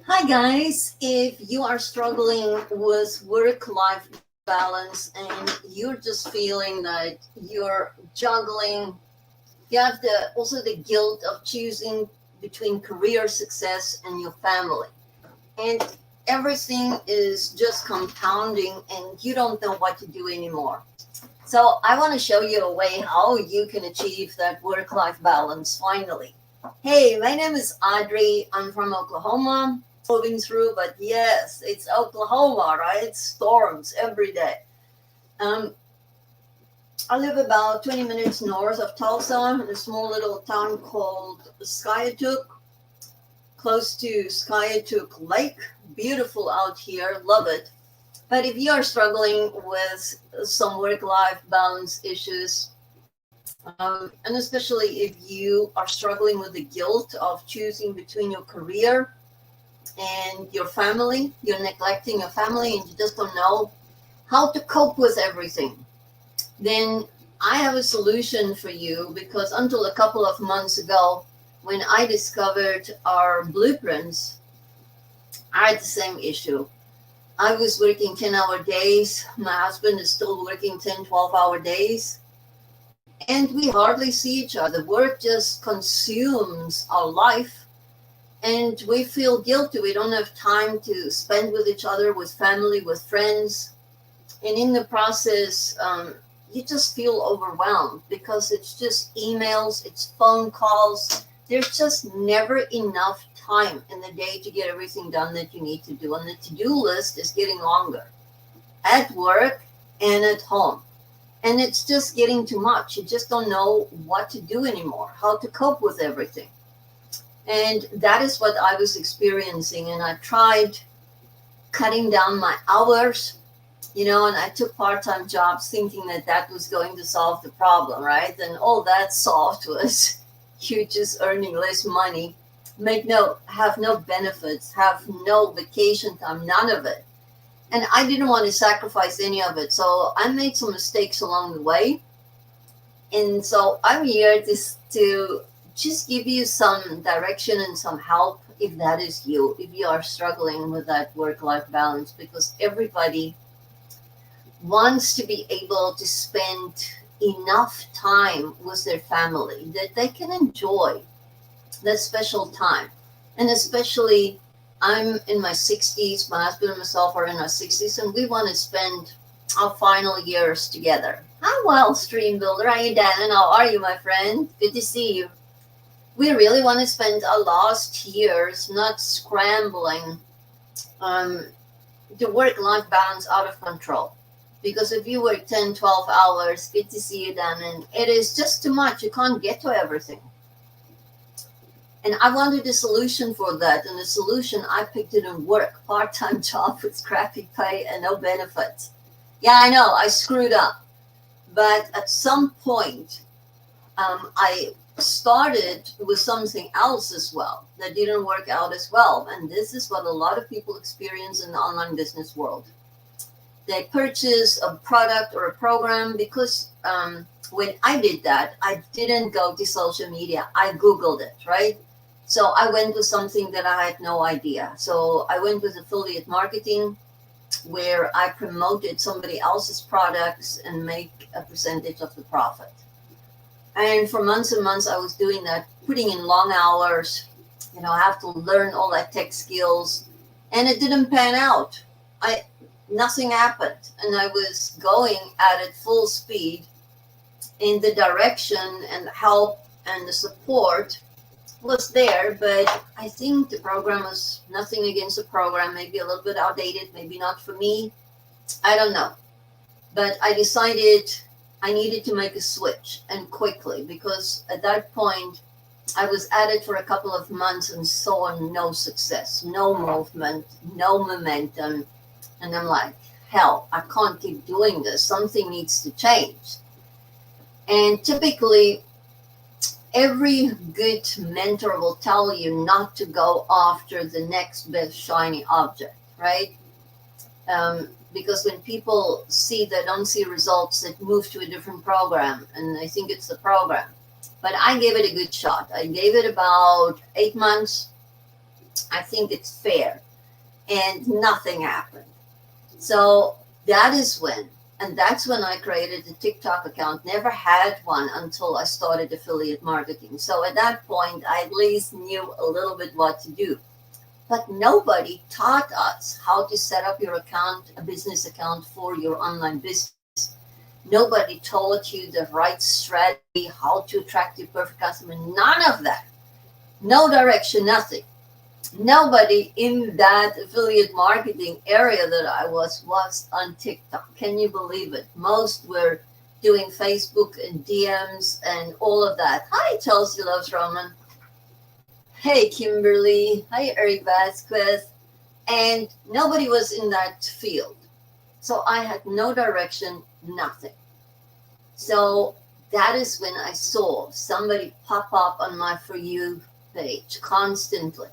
Hi, guys. If you are struggling with work life balance and you're just feeling that you're juggling, you have also the guilt of choosing between career success and your family. And everything is just compounding and you don't know what to do anymore. So, I want to show you a way how you can achieve that work life balance finally. Hey, my name is Audrey. I'm from Oklahoma. Moving through, but yes, it's Oklahoma, right? Storms every day. Um, I live about 20 minutes north of Tulsa in a small little town called Skiatook, close to Skiatook Lake. Beautiful out here, love it. But if you are struggling with some work life balance issues, and especially if you are struggling with the guilt of choosing between your career and your family, you're neglecting your family and you just don't know how to cope with everything, then I have a solution for you because until a couple of months ago, when I discovered our blueprints, I had the same issue. I was working 10-hour days. My husband is still working 10, 12-hour days. And we hardly see each other. Work just consumes our life and we feel guilty. We don't have time to spend with each other, with family, with friends. And in the process, you just feel overwhelmed because it's just emails, it's phone calls. There's just never enough time in the day to get everything done that you need to do. And the to do list is getting longer at work and at home. And it's just getting too much. You just don't know what to do anymore, how to cope with everything. And that is what I was experiencing. And I tried cutting down my hours, and I took part time jobs thinking that that was going to solve the problem, right? And all that solved was you just earning less money, have no benefits, have no vacation time, none of it. And I didn't want to sacrifice any of it. So I made some mistakes along the way. And so I'm here to just give you some direction and some help if that is you, if you are struggling with that work life balance, because everybody wants to be able to spend enough time with their family that they can enjoy that special time. And especially, I'm in my 60s, my husband and myself are in our 60s, and we want to spend our final years together. Hi, Wild Stream Builder. How you, Dan? And how are you, my friend? Good to see you. We really want to spend our last years not scrambling the work life balance out of control. Because if you work 10, 12 hours, good to see you, Dan, and it is just too much. You can't get to everything. And I wanted a solution for that. And the solution, I picked it in work, part-time job with crappy pay and no benefits. Yeah, I know, I screwed up. But at some point, I started with something else as well that didn't work out as well. And this is what a lot of people experience in the online business world. They purchase a product or a program because when I did that, I didn't go to social media. I Googled it, right? So I went with something that I had no idea. So I went with affiliate marketing where I promoted somebody else's products and make a percentage of the profit. And for months and months, I was doing that, putting in long hours. I have to learn all that tech skills, and it didn't pan out. Nothing happened, and I was going at it full speed in the direction and the help and the support was there, but I think the program was nothing against the program, maybe a little bit outdated, maybe not for me. I don't know. But I decided I needed to make a switch and quickly because at that point I was at it for a couple of months and saw no success, no movement, no momentum. And I'm like, hell, I can't keep doing this. Something needs to change. And typically, every good mentor will tell you not to go after the next best shiny object, right? Because when people they don't see results, that move to a different program, and I think it's the program. But I gave it a good shot. I gave it about 8 months, I think it's fair. And nothing happened. So that is when, and that's when I created a TikTok account. Never had one until I started affiliate marketing. So at that point, I at least knew a little bit what to do. But nobody taught us how to set up your account, a business account for your online business. Nobody taught you the right strategy, how to attract your perfect customer. None of that. No direction, nothing. Nobody in that affiliate marketing area that I was on TikTok. Can you believe it? Most were doing Facebook and DMs and all of that. Hi, Chelsea Loves Roman. Hey, Kimberly. Hi, Eric Vasquez. And nobody was in that field. So I had no direction, nothing. So that is when I saw somebody pop up on my For You page constantly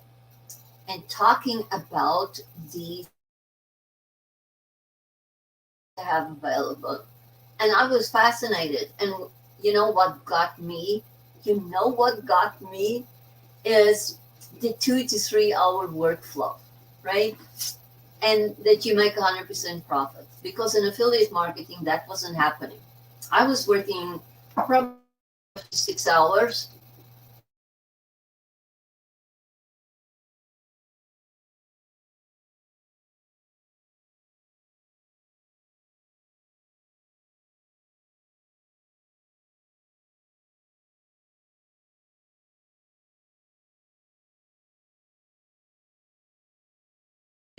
and talking about the I have available. And I was fascinated. And you know what got me? You know what got me is the 2 to 3 hour workflow, right? And that you make 100% profit. Because in affiliate marketing, that wasn't happening. I was working probably 6 hours.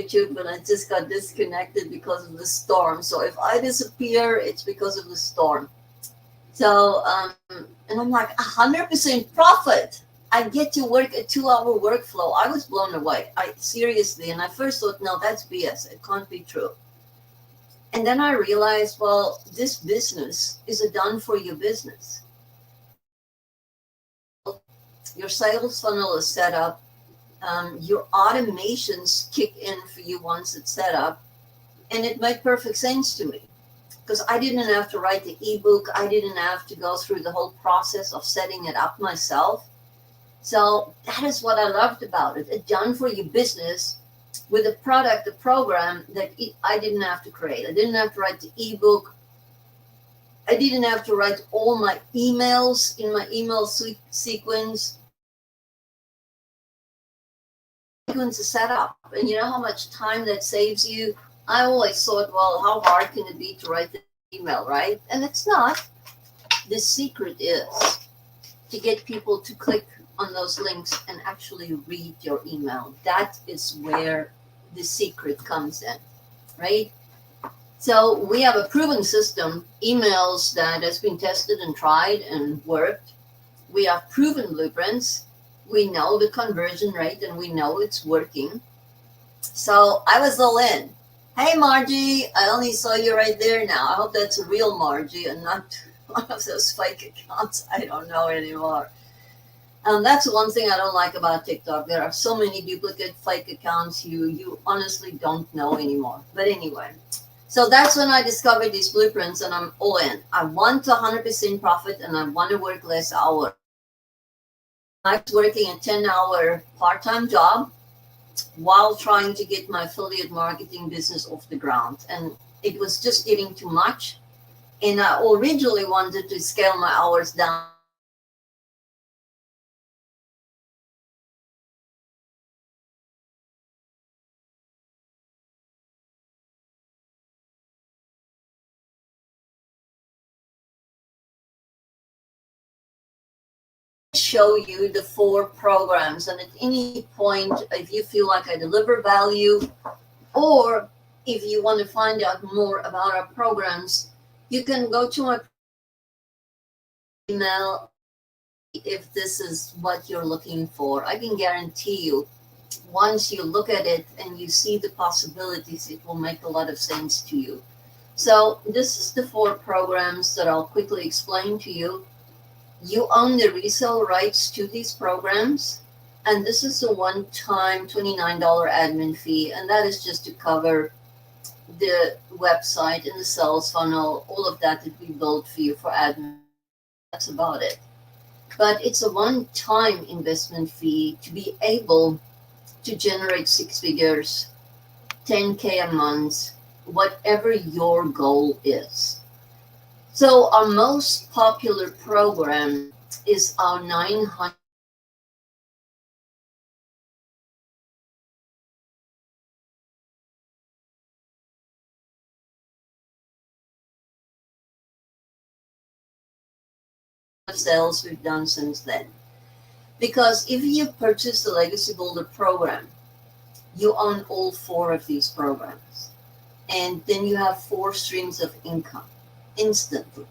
YouTube, and I just got disconnected because of the storm. So if I disappear, it's because of the storm. So, and I'm like, 100% profit. I get to work a 2 hour workflow. I was blown away. I seriously, and I first thought, no, that's BS. It can't be true. And then I realized, well, this business is a done for you business. Your sales funnel is set up. Your automations kick in for you once it's set up. And it made perfect sense to me because I didn't have to write the ebook. I didn't have to go through the whole process of setting it up myself. So that is what I loved about it. A done for you business with a product, a program that I didn't have to create. I didn't have to write the ebook. I didn't have to write all my emails in my email sequence. Sequence is set up. And you know how much time that saves you? I always thought, well, how hard can it be to write the email, right? And it's not. The secret is to get people to click on those links and actually read your email. That is where the secret comes in, right? So we have a proven system, emails that has been tested and tried and worked. We have proven blueprints. We know the conversion rate and we know it's working. So I was all in. Hey, Margie, I only saw you right there now. I hope that's a real Margie and not one of those fake accounts I don't know anymore. That's one thing I don't like about TikTok. There are so many duplicate fake accounts you honestly don't know anymore. But anyway, so that's when I discovered these blueprints and I'm all in. I want 100% profit and I want to work less hours. I was working a 10-hour part-time job while trying to get my affiliate marketing business off the ground. And it was just getting too much. And I originally wanted to scale my hours down. Show you the 4 programs. And at any point, if you feel like I deliver value, or if you want to find out more about our programs, you can go to my email if this is what you're looking for. I can guarantee you, once you look at it and you see the possibilities, it will make a lot of sense to you. So this is the 4 programs that I'll quickly explain to you. You own the resale rights to these programs. And this is a one-time $29 admin fee. And that is just to cover the website and the sales funnel, all of that we built for you for admin. That's about it. But it's a one-time investment fee to be able to generate six figures, 10K a month, whatever your goal is. So our most popular program is our 900 sales we've done since then. Because if you purchase the Legacy Builder program, you own all four of these programs. And then you have four streams of income instantly.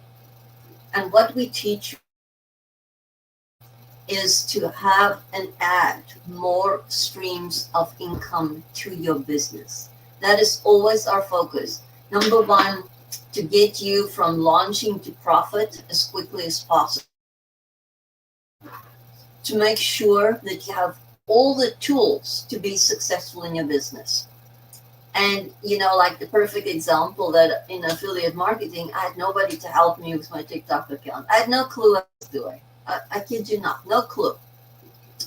And what we teach is to have and add more streams of income to your business. That is always our focus. Number one, to get you from launching to profit as quickly as possible, to make sure that you have all the tools to be successful in your business. And like the perfect example, that in affiliate marketing, I had nobody to help me with my TikTok account. I had no clue what I was doing. I kid you not, no clue.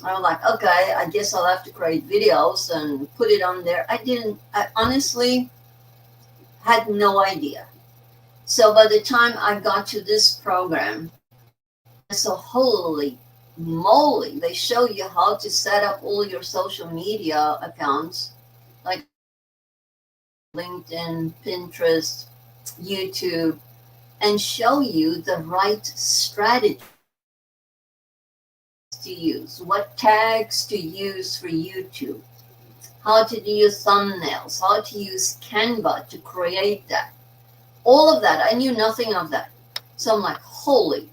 I was like, okay, I guess I'll have to create videos and put it on there. I honestly had no idea. So by the time I got to this program, so holy moly, they show you how to set up all your social media accounts, like LinkedIn, Pinterest, YouTube, and show you the right strategy to use, what tags to use for YouTube, how to do your thumbnails, how to use Canva to create that. All of that, I knew nothing of that. So I'm like, holy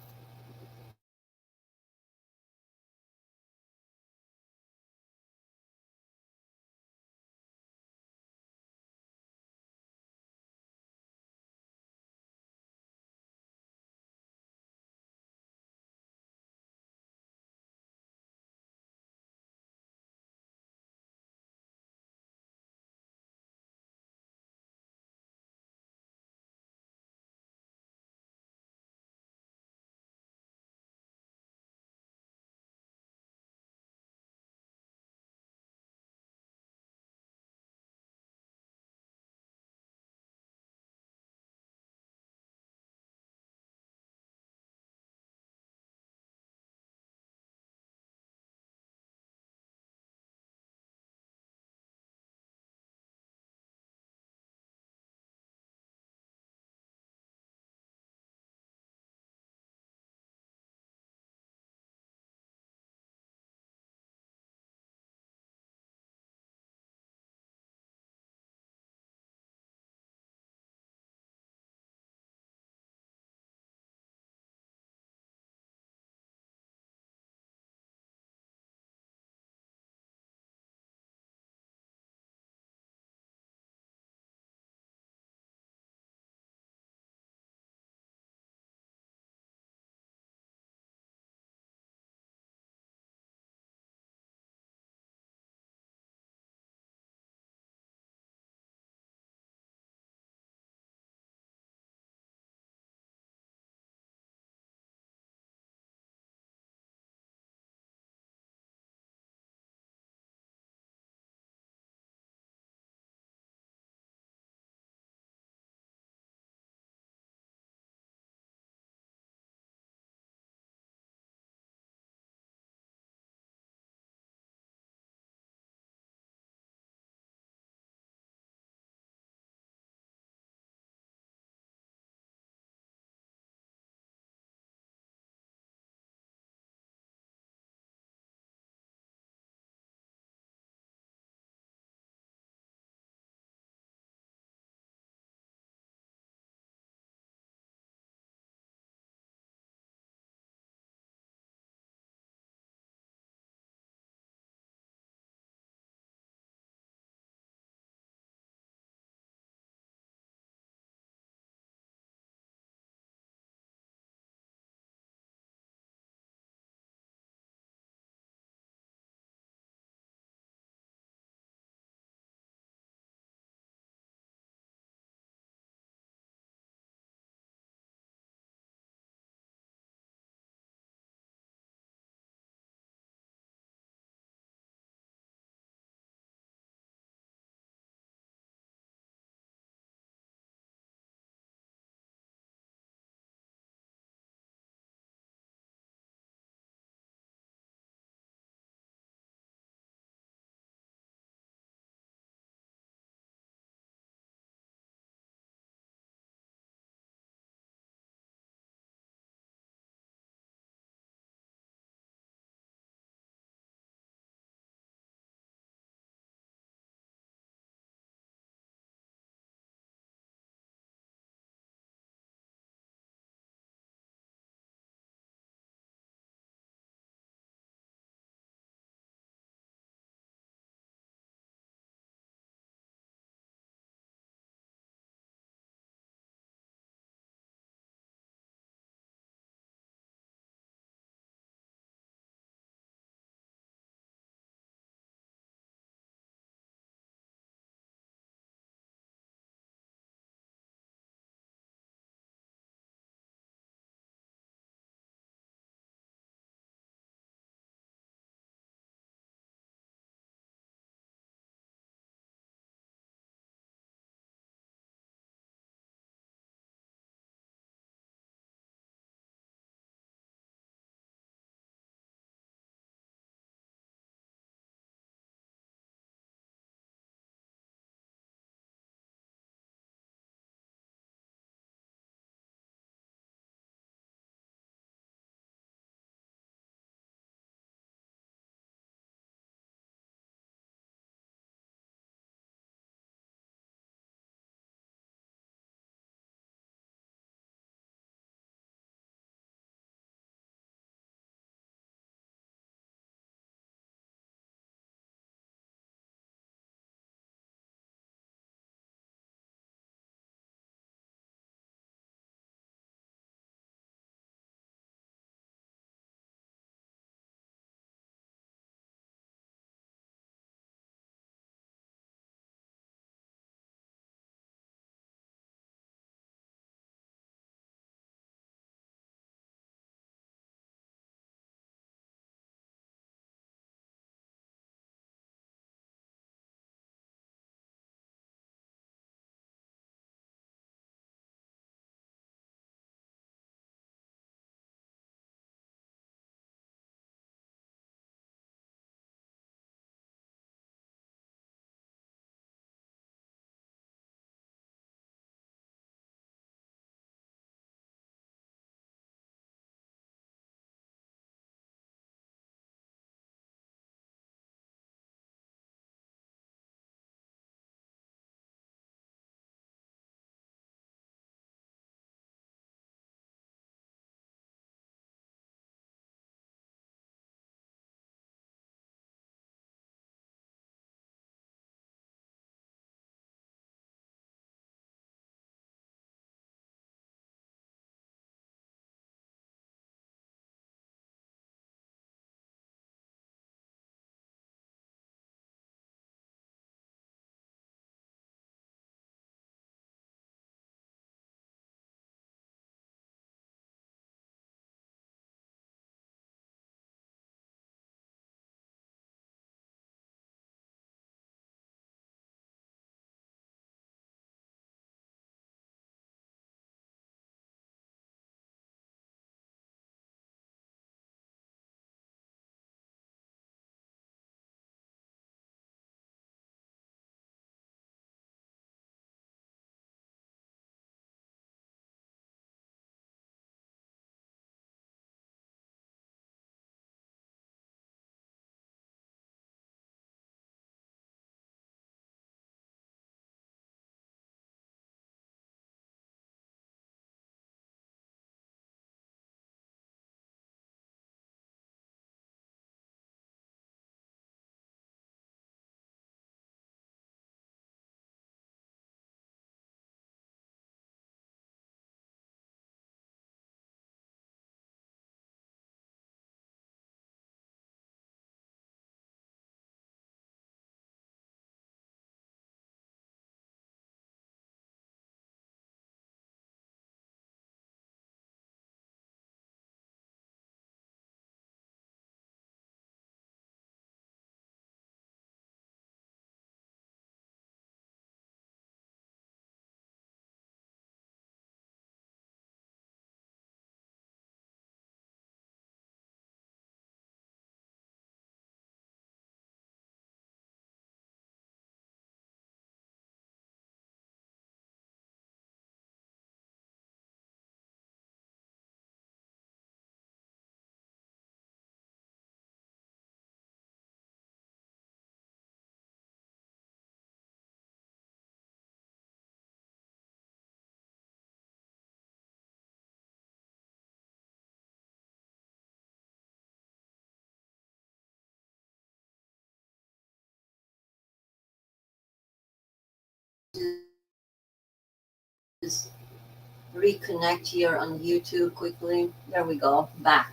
reconnect here on YouTube quickly. There we go. Back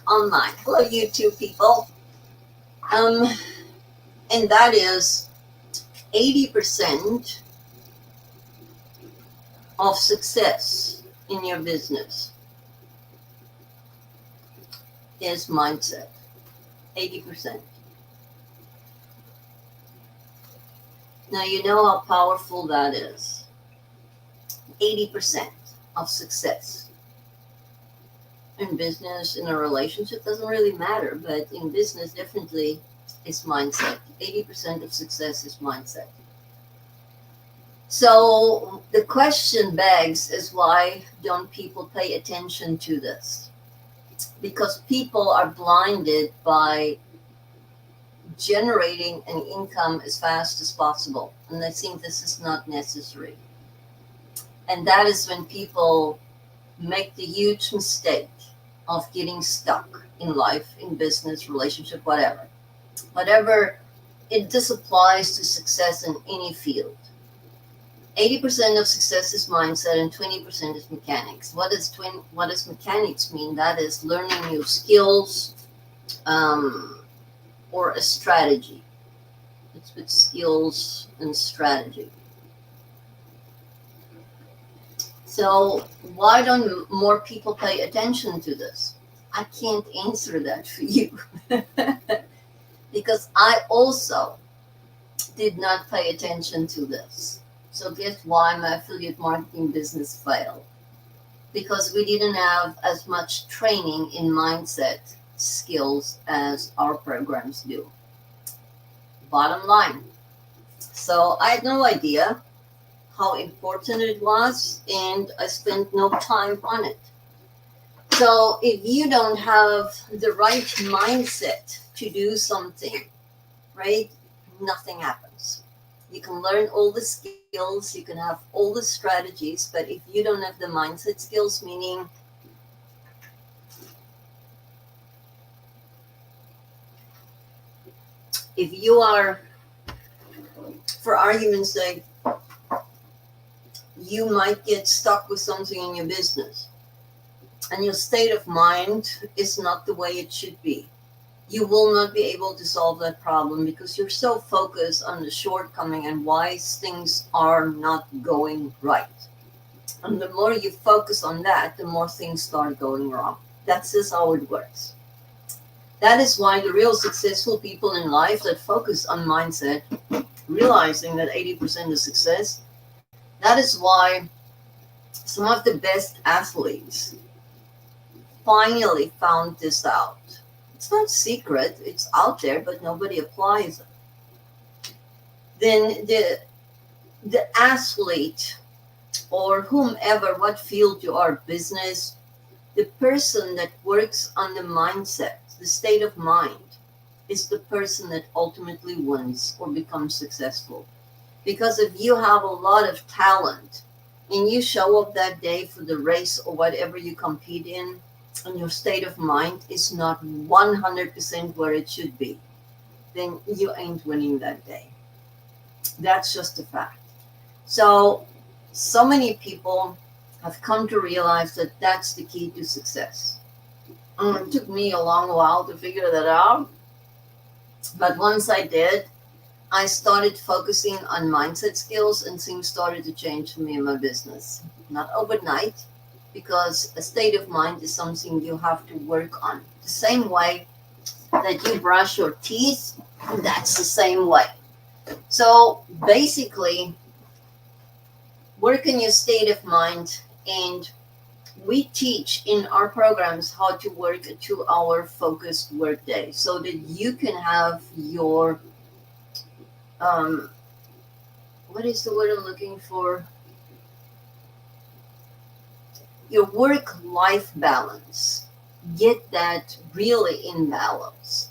online. Hello, YouTube people. Um, and that is 80% of success in your business is mindset. 80%. Now you know how powerful that is. 80% of success in business, in a relationship, doesn't really matter, but in business, definitely is mindset. 80% of success is mindset. So the question begs is, why don't people pay attention to this? Because people are blinded by generating an income as fast as possible, and they think this is not necessary. And that is when people make the huge mistake of getting stuck in life, in business, relationship, whatever. Whatever, this applies to success in any field. 80% of success is mindset and 20% is mechanics. What does mechanics mean? That is learning new skills, or a strategy. It's with skills and strategy. So why don't more people pay attention to this? I can't answer that for you because I also did not pay attention to this. So guess why my affiliate marketing business failed? Because we didn't have as much training in mindset skills as our programs do. Bottom line. So I had no idea how important it was, and I spent no time on it. So if you don't have the right mindset to do something, right, nothing happens. You can learn all the skills, you can have all the strategies, but if you don't have the mindset skills, meaning if you are, for argument's sake, you might get stuck with something in your business and your state of mind is not the way it should be. You will not be able to solve that problem because you're so focused on the shortcoming and why things are not going right. And the more you focus on that, the more things start going wrong. That's just how it works. That is why the real successful people in life that focus on mindset, realizing that 80% is success, that is why some of the best athletes finally found this out. It's not secret, it's out there, but nobody applies it. Then the athlete or whomever, what field you are, business, the person that works on the mindset, the state of mind, is the person that ultimately wins or becomes successful. Because if you have a lot of talent and you show up that day for the race or whatever you compete in, and your state of mind is not 100% where it should be, then you ain't winning that day. That's just a fact. So many people have come to realize that that's the key to success. It took me a long while to figure that out. But once I did, I started focusing on mindset skills and things started to change for me in my business. Not overnight, because a state of mind is something you have to work on. The same way that you brush your teeth, that's the same way. So basically, work on your state of mind, and we teach in our programs how to work a 2-hour focused workday so that you can have your what is the word I'm looking for? Your work-life balance. Get that really in balance.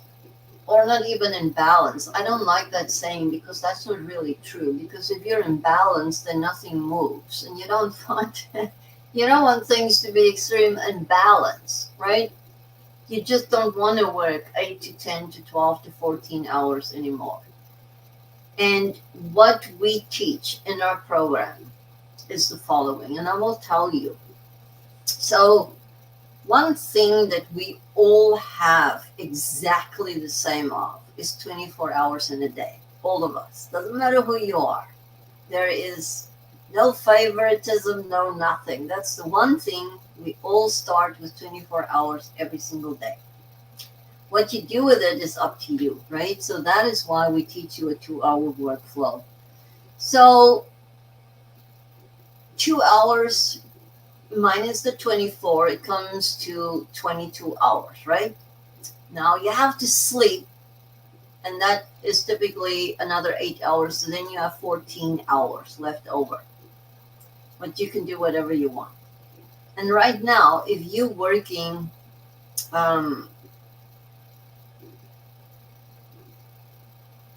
Or not even in balance. I don't like that saying because that's not really true. Because if you're in balance, then nothing moves. And you don't want things to be extreme in balance, right? You just don't want to work 8 to 10 to 12 to 14 hours anymore. And what we teach in our program is the following, and I will tell you. So, one thing that we all have exactly the same of is 24 hours in a day. All of us. Doesn't matter who you are. There is no favoritism, no nothing. That's the one thing we all start with 24 hours every single day. What you do with it is up to you, right? So that is why we teach you a 2-hour workflow. So 2 hours minus the 24, it comes to 22 hours, right? Now you have to sleep, and that is typically another 8 hours. So then you have 14 hours left over. But you can do whatever you want. And right now, if you're working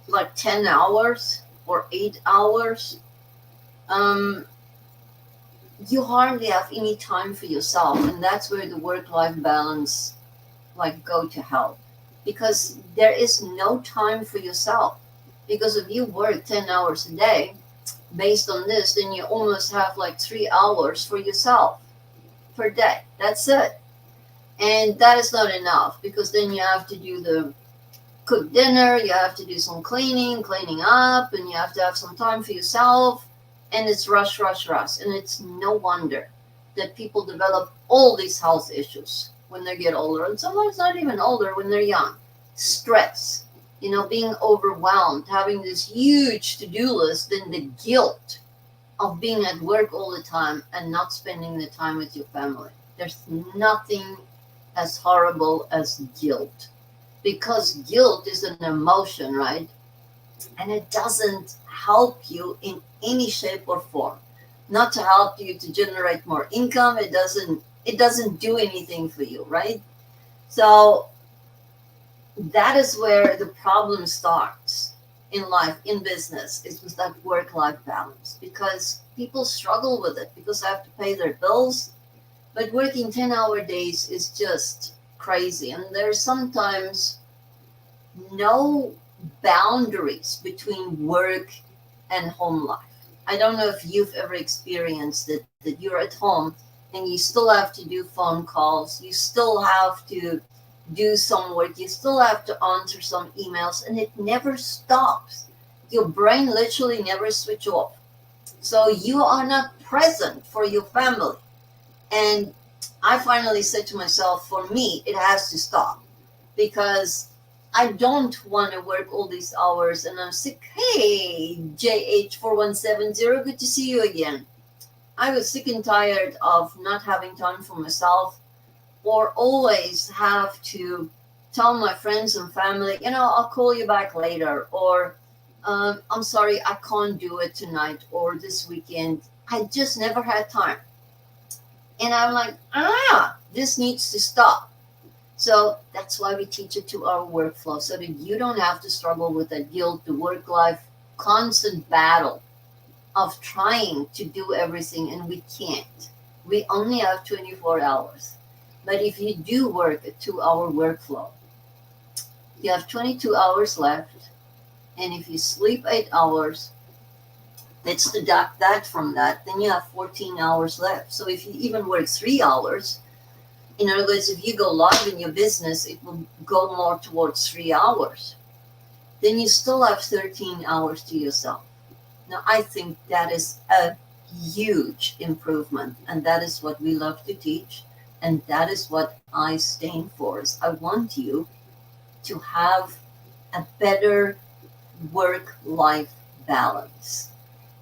like 10 hours or 8 hours, you hardly have any time for yourself. And that's where the work-life balance like go to help, because there is no time for yourself. Because if you work 10 hours a day based on this, then you almost have like 3 hours for yourself per day. That's it. And that is not enough, because then you have to do the cook dinner, you have to do some cleaning up, and you have to have some time for yourself. And it's rush. And it's no wonder that people develop all these health issues when they get older, and sometimes not even older, when they're young. Stress, being overwhelmed, having this huge to-do list, and the guilt of being at work all the time and not spending the time with your family. There's nothing as horrible as guilt, because guilt is an emotion, right? And it doesn't help you in any shape or form. Not to help you to generate more income. It doesn't do anything for you, right? So that is where the problem starts in life, in business, is with that work-life balance, because people struggle with it because they have to pay their bills. But working 10-hour days is just crazy. And there's sometimes no boundaries between work and home life. I don't know if you've ever experienced it, that you're at home and you still have to do phone calls, you still have to do some work, you still have to answer some emails, and it never stops. Your brain literally never switches off. So you are not present for your family. And I finally said to myself, for me, it has to stop, because I don't want to work all these hours and I'm sick. Hey, JH4170, good to see you again. I was sick and tired of not having time for myself, or always have to tell my friends and family, I'll call you back later, or I'm sorry, I can't do it tonight or this weekend. I just never had time. And I'm like, this needs to stop. So that's why we teach it to our workflow, so that you don't have to struggle with the guilt, the work-life constant battle of trying to do everything, and we can't. We only have 24 hours. But if you do work a 2-hour workflow, you have 22 hours left. And if you sleep 8 hours, let's deduct that from that, then you have 14 hours left. So if you even work 3 hours, in other words, if you go live in your business, it will go more towards 3 hours. Then you still have 13 hours to yourself. Now, I think that is a huge improvement, and that is what we love to teach, and that is what I stand for. Is I want you to have a better work-life balance,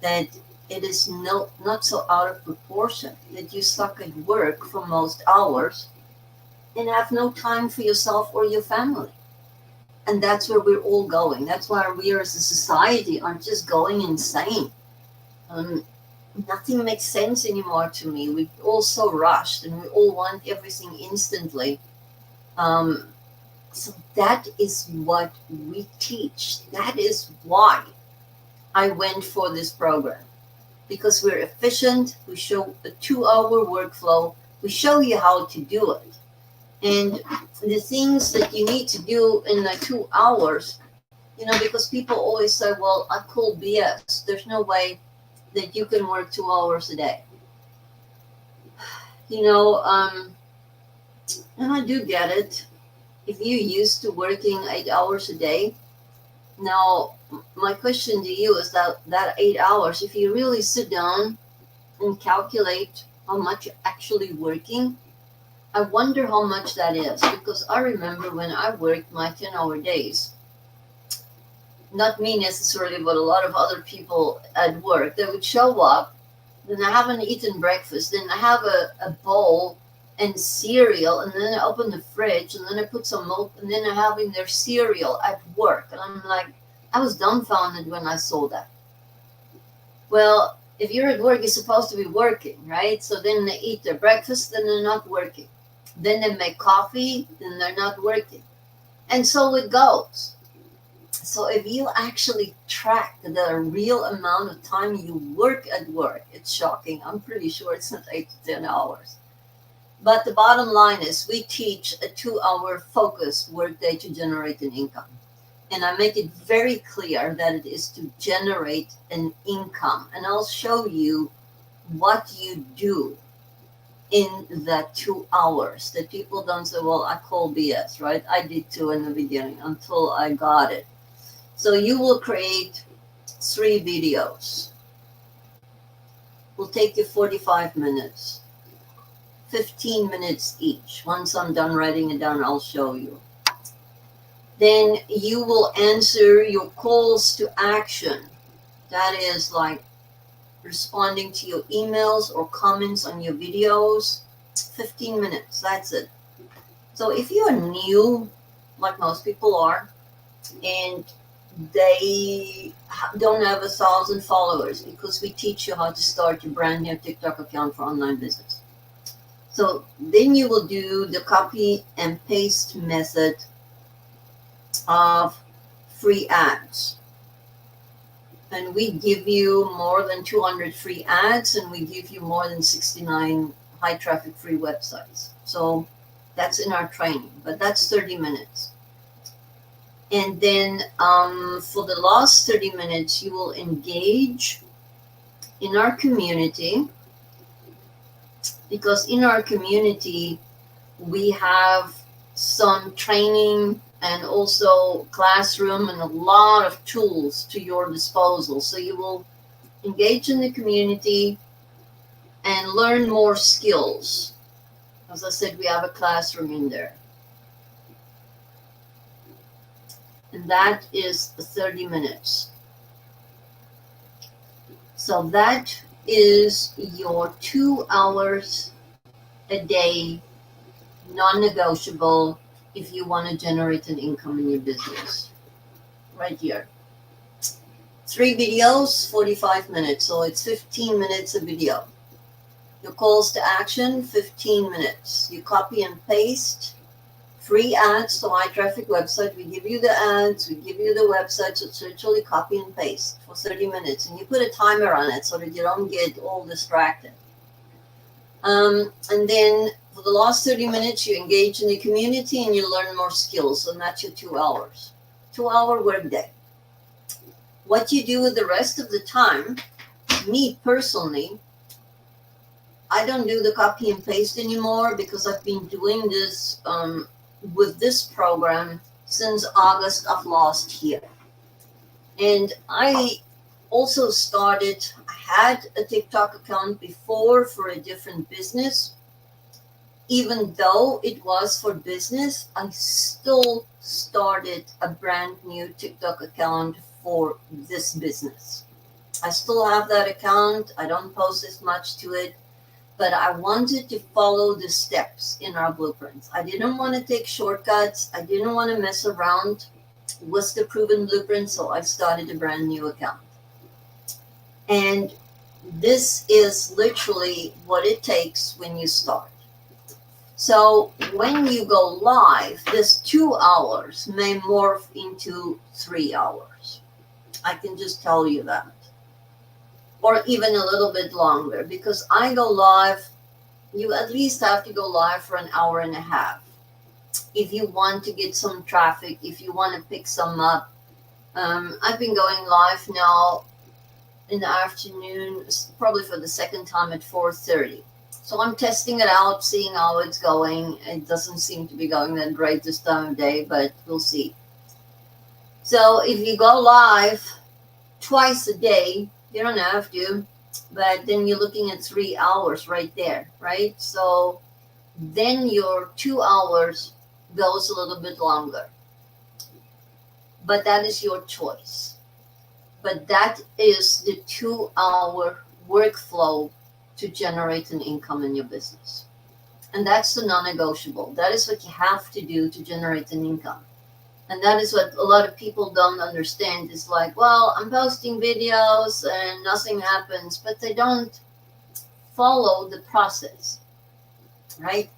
that it is not so out of proportion, that you suck at work for most hours and have no time for yourself or your family. And that's where we're all going. That's why we as a society are just going insane. Nothing makes sense anymore to me. We're all so rushed and we all want everything instantly. So that is what we teach. That is why I went for this program. Because we're efficient, we show a 2-hour workflow, we show you how to do it. And the things that you need to do in the 2 hours, because people always say, well, I call BS. There's no way that you can work 2 hours a day. You know, and I do get it. If you're used to working 8 hours a day, now my question to you is that 8 hours, if you really sit down and calculate how much you're actually working, I wonder how much that is. Because I remember when I worked my 10-hour days, not me necessarily, but a lot of other people at work, they would show up, then I haven't eaten breakfast, then I have a bowl and cereal, and then I open the fridge, and then I put some milk, and then I'm having their cereal at work. And I'm like, I was dumbfounded when I saw that. Well, if you're at work, you're supposed to be working, right? So then they eat their breakfast, then they're not working. Then they make coffee, then they're not working. And so it goes. So if you actually track the real amount of time you work at work, it's shocking. I'm pretty sure it's not 8 to 10 hours. But the bottom line is we teach a 2-hour focused workday to generate an income. And I make it very clear that it is to generate an income. And I'll show you what you do in that 2 hours that people don't say, well, I call BS, right? I did too in the beginning until I got it. So you will create 3 videos. Will take you 45 minutes, 15 minutes each. Once I'm done writing it down, I'll show you. Then you will answer your calls to action. That is like responding to your emails or comments on your videos. 15 minutes, that's it. So if you are new, like most people are, and they don't have 1,000 followers, because we teach you how to start your brand new TikTok account for online business. So then you will do the copy and paste method of free ads. And we give you more than 200 free ads, and we give you more than 69 high traffic free websites. So that's in our training, but that's 30 minutes. And then for the last 30 minutes, you will engage in our community, because in our community, we have some training and also classroom and a lot of tools to your disposal. So you will engage in the community and learn more skills. As I said, we have a classroom in there. And that is 30 minutes. So that is your 2 hours a day, non-negotiable, if you want to generate an income in your business. Right here. 3 videos, 45 minutes. So it's 15 minutes a video. Your calls to action, 15 minutes. You copy and paste. Free ads to high traffic website. We give you the ads, we give you the website, so it's literally copy and paste for 30 minutes. And you put a timer on it so that you don't get all distracted. And then for the last 30 minutes, you engage in the community and you learn more skills. And that's your 2 hours. 2-hour workday. What you do with the rest of the time, me personally, I don't do the copy and paste anymore, because I've been doing this with this program since August of last year. And I also started, I had a TikTok account before for a different business. Even though it was for business, I still started a brand new TikTok account for this business. I still have that account. I don't post as much to it, but I wanted to follow the steps in our blueprints. I didn't want to take shortcuts. I didn't want to mess around with the proven blueprint, so I started a brand new account. And this is literally what it takes when you start. So when you go live, this 2 hours may morph into 3 hours. I can just tell you that. Or even a little bit longer, because I go live, you at least have to go live for an hour and a half. If you want to get some traffic, if you want to pick some up. I've been going live now in the afternoon, probably for the second time at 4:30. So I'm testing it out, seeing how it's going. It doesn't seem to be going that great this time of day, but we'll see. So if you go live twice a day, you don't have to, but then you're looking at 3 hours right there, right? So then your 2 hours goes a little bit longer, but that is your choice. But that is the 2 hour workflow to generate an income in your business. And that's the non negotiable. That is what you have to do to generate an income. And that is what a lot of people don't understand. Is like, well, I'm posting videos and nothing happens, but they don't follow the process, right?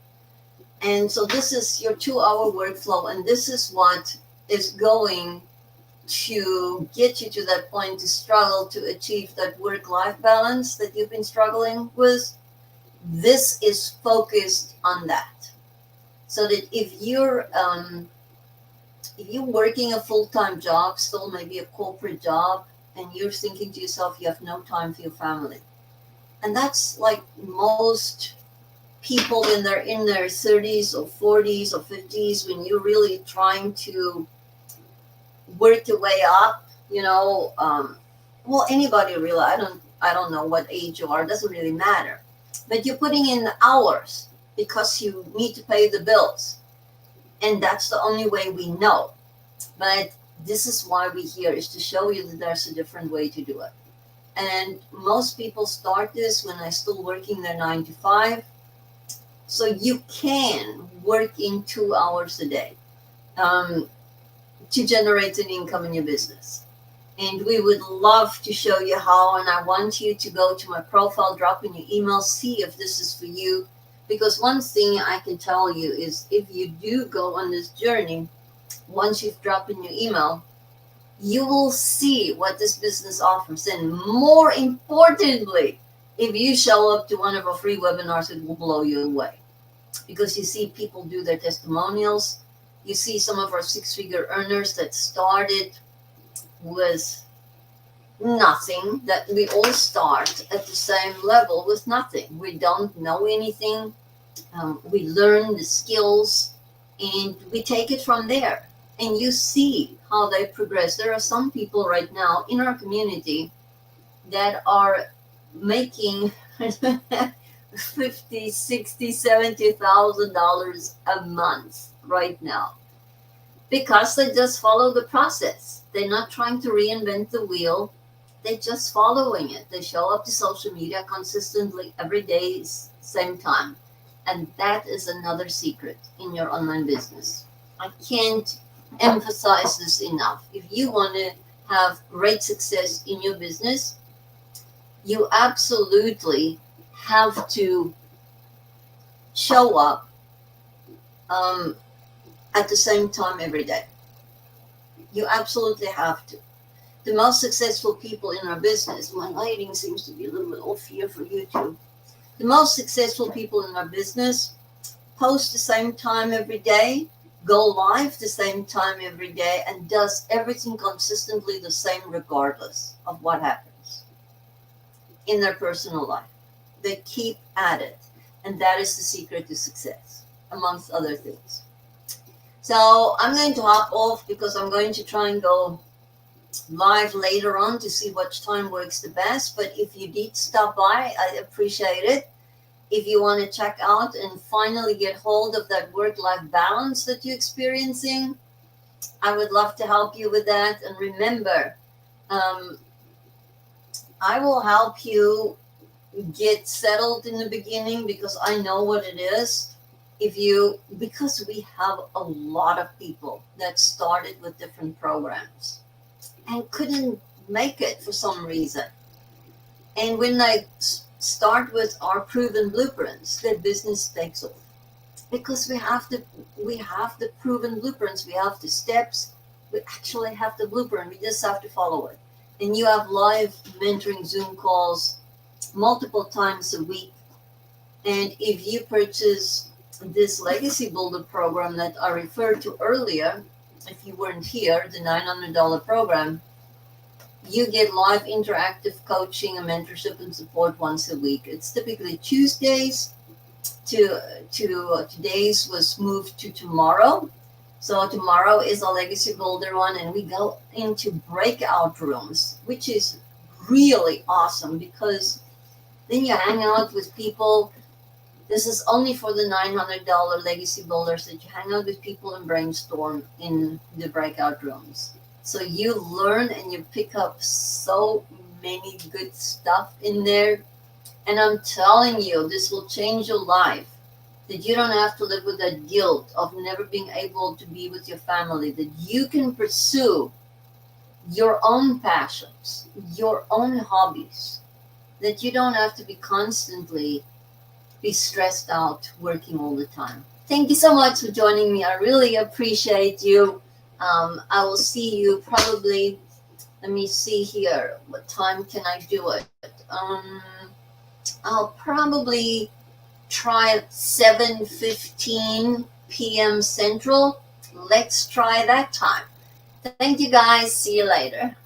And so this is your 2 hour workflow, and this is what is going to get you to that point to struggle to achieve that work-life balance that you've been struggling with. This is focused on that. So that if you're working a full-time job, still maybe a corporate job, and you're thinking to yourself you have no time for your family. And that's like most people when they're in their 30s or 40s or 50s, when you're really trying to work your way up, well, anybody really, I don't know what age you are, it doesn't really matter. But you're putting in hours because you need to pay the bills. And that's the only way we know. But this is why we're here, is to show you that there's a different way to do it. And most people start this when they're still working their 9 to 5. So you can work in 2 hours a day to generate an income in your business. And we would love to show you how. And I want you to go to my profile, drop in your email, see if this is for you. Because one thing I can tell you is if you do go on this journey, once you've dropped in your email, you will see what this business offers. And more importantly, if you show up to one of our free webinars, it will blow you away. Because you see people do their testimonials. You see some of our 6-figure earners that started with nothing, that we all start at the same level with nothing. We don't know anything. We learn the skills and we take it from there. And you see how they progress. There are some people right now in our community that are making 50, 60, $70,000 a month right now, because they just follow the process. They're not trying to reinvent the wheel. They're just following it. They show up to social media consistently every day, same time. And that is another secret in your online business. I can't emphasize this enough. If you want to have great success in your business, you absolutely have to show up at the same time every day. You absolutely have to. The most successful people in our business, my lighting seems to be a little bit off here for YouTube. The most successful people in our business post the same time every day, go live the same time every day, and does everything consistently the same regardless of what happens in their personal life. They keep at it. And that is the secret to success, amongst other things. So I'm going to hop off because I'm going to try and go live later on to see which time works the best. But if you did stop by, I appreciate it. If you want to check out and finally get hold of that work-life balance that you're experiencing, I would love to help you with that. And remember, I will help you get settled in the beginning because I know what it is. Because we have a lot of people that started with different programs and couldn't make it for some reason. And when they start with our proven blueprints, their business takes off. Because we have the proven blueprints, we have the steps, we actually have the blueprint, we just have to follow it. And you have live mentoring Zoom calls multiple times a week. And if you purchase this Legacy Builder program that I referred to earlier, if you weren't here, the $900 program, You get live interactive coaching and mentorship and support once a week. It's typically Tuesdays. Today's was moved to tomorrow. So tomorrow is a legacy builder one, and we go into breakout rooms, which is really awesome because then you hang out with people. This is only for the $900 legacy builders, that you hang out with people and brainstorm in the breakout rooms. So you learn and you pick up so many good stuff in there. And I'm telling you, this will change your life. That you don't have to live with that guilt of never being able to be with your family. That you can pursue your own passions, your own hobbies. That you don't have to be constantly be stressed out working all the time. Thank you so much for joining me. I really appreciate you. I will see you probably. Let me see here. What time can I do it? I'll probably try 7:15 p.m. Central. Let's try that time. Thank you guys. See you later.